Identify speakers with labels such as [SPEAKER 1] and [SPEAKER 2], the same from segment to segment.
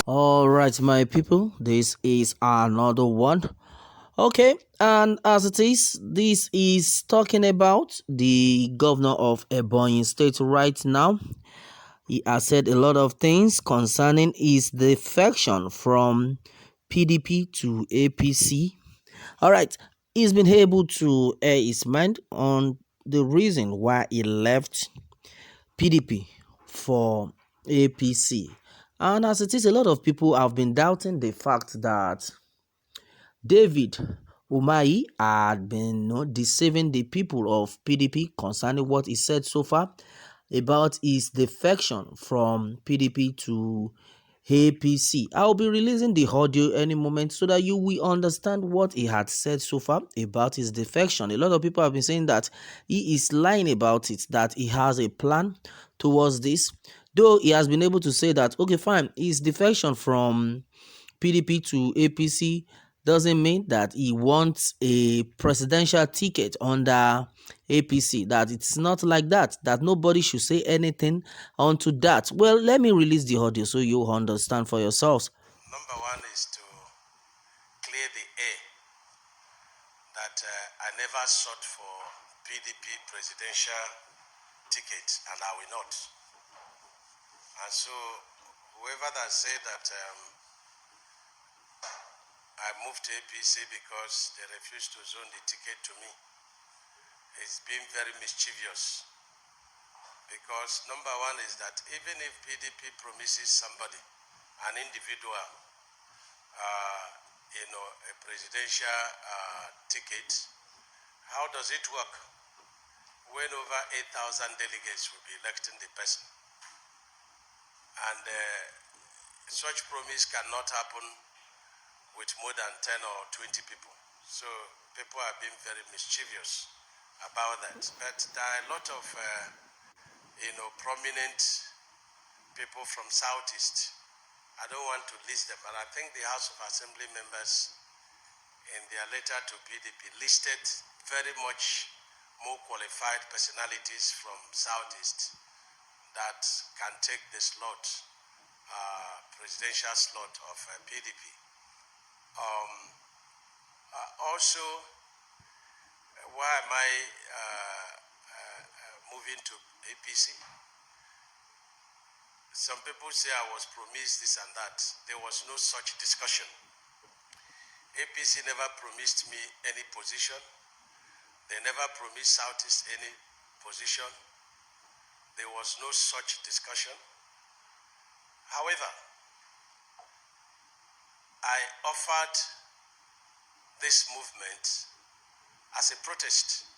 [SPEAKER 1] All right, my people, this is another one. Okay, and as it is, this is talking about the governor of Ebonyi State right now. He has said a lot of things concerning his defection from PDP to APC. All right, he's been able to air his mind on the reason why he left PDP for APC. And as it is, a lot of people have been doubting the fact that David Umahi had been deceiving the people of PDP concerning what he said so far about his defection from PDP to APC. I'll be releasing the audio any moment so that you will understand what he had said so far about his defection. A lot of people have been saying that he is lying about it, that he has a plan towards this. Though he has been able to say that, okay, fine, his defection from PDP to APC doesn't mean that he wants a presidential ticket under APC, that it's not like that, that nobody should say anything onto that. Well, let me release the audio so you understand for yourselves.
[SPEAKER 2] Number one is to clear the air that I never sought for PDP presidential ticket and I will not. And so whoever that said that I moved to APC because they refused to zone the ticket to me is being very mischievous. Because number one is that even if PDP promises somebody, an individual, a presidential ticket, how does it work when over 8,000 delegates will be electing the person? And such promise cannot happen with more than 10 or 20 people. So people are being very mischievous about that. But there are a lot of, prominent people from Southeast. I don't want to list them, but I think the House of Assembly members in their letter to PDP listed very much more qualified personalities from Southeast that can take the slot, presidential slot of PDP. Also, why am I moving to APC? Some people say I was promised this and that. There was no such discussion. APC never promised me any position. They never promised Southeast any position. There was no such discussion. However, I offered this movement as a protest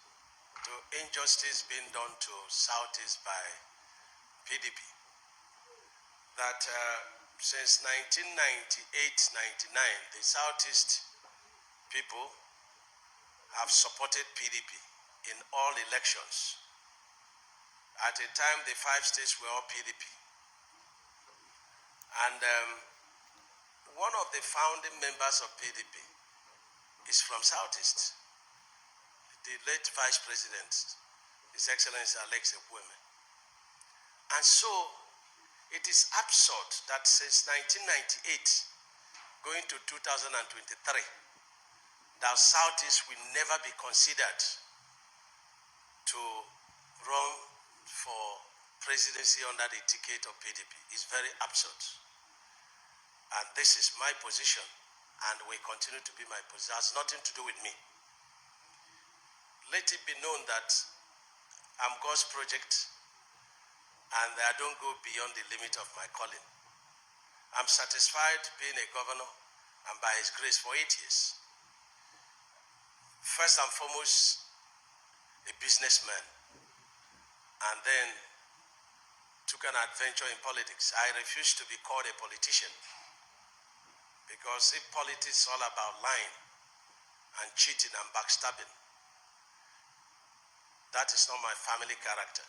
[SPEAKER 2] to injustice being done to Southeast by PDP. That since 1998-99, the Southeast people have supported PDP in all elections. At a time, the 5 states were all PDP. And one of the founding members of PDP is from Southeast, the late Vice President, His Excellency Alex Ekwueme. And so it is absurd that since 1998, going to 2023, that Southeast will never be considered to run for presidency under the ticket of PDP. It's very absurd. And this is my position, and will continue to be my position. It has nothing to do with me. Let it be known that I'm God's project, and I don't go beyond the limit of my calling. I'm satisfied being a governor, and by His grace for 8 years. First and foremost, a businessman, and then took an adventure in politics. I refuse to be called a politician, because if politics is all about lying and cheating and backstabbing, that is not my family character.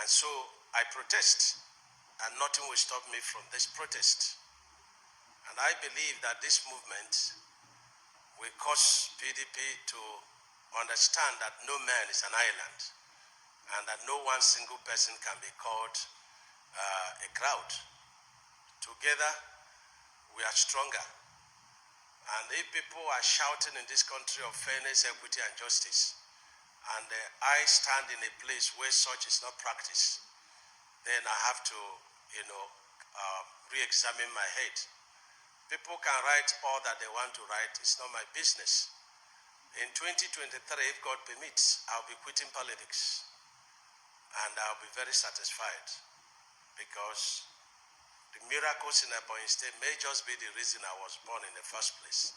[SPEAKER 2] And so I protest, and nothing will stop me from this protest. And I believe that this movement will cause PDP to understand that no man is an island, and that no one single person can be called a crowd. Together, we are stronger. And if people are shouting in this country of fairness, equity, and justice, and I stand in a place where such is not practiced, then I have to, re-examine my head. People can write all that they want to write. It's not my business. In 2023, if God permits, I'll be quitting politics. And I'll be very satisfied because the miracles in Ebonyi State may just be the reason I was born in the first place.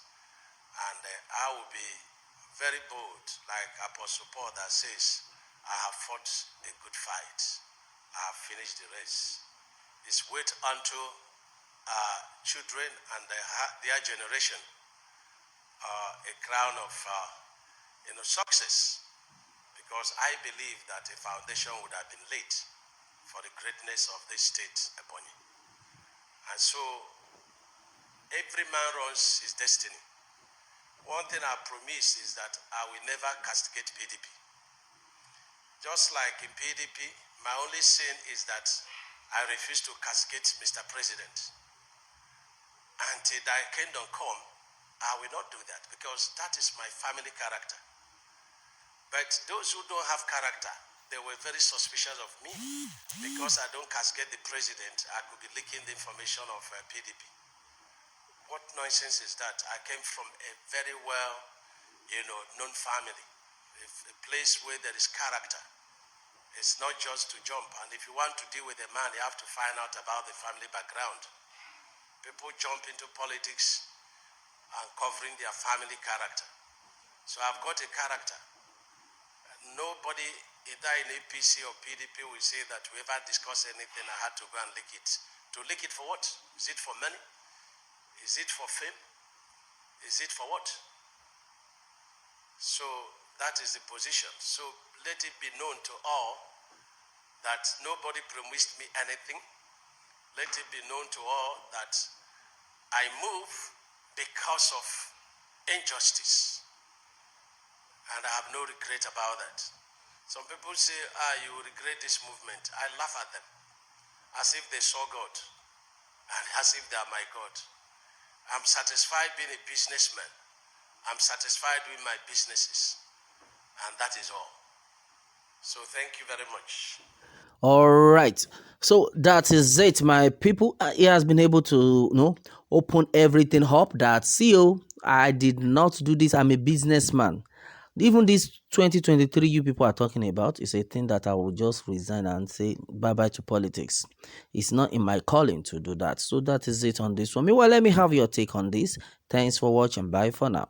[SPEAKER 2] And I will be very bold, like Apostle Paul that says, I have fought a good fight. I have finished the race. It's wait unto children and their generation a crown of success, because I believe that a foundation would have been laid for the greatness of this state, Ebonyi. And so every man runs his destiny. One thing I promise is that I will never castigate PDP. Just like in PDP, my only sin is that I refuse to castigate Mr. President. Until thy kingdom come, I will not do that, because that is my family character. But those who don't have character, they were very suspicious of me, because I don't castigate the president. I could be leaking the information of PDP. What nonsense is that? I came from a very well, known family, a place where there is character. It's not just to jump. And if you want to deal with a man, you have to find out about the family background. People jump into politics and covering their family character. So I've got a character. Nobody, either in APC or PDP, will say that whoever discuss anything, I had to go and leak it. To leak it for what? Is it for money? Is it for fame? Is it for what? So that is the position. So let it be known to all that nobody promised me anything. Let it be known to all that I move because of injustice. And I have no regret about that. Some people say, you regret this movement. I laugh at them as if they saw God and as if they are my God. I'm satisfied being a businessman. I'm satisfied with my businesses. And that is all. So thank you very much.
[SPEAKER 1] All right. So that is it, my people. He has been able to, open everything up. That CEO, I did not do this. I'm a businessman. Even this 2023 you people are talking about is a thing that I will just resign and say bye-bye to politics. It's not in my calling to do that. So that is it on this one. Meanwhile, let me have your take on this. Thanks for watching. Bye for now.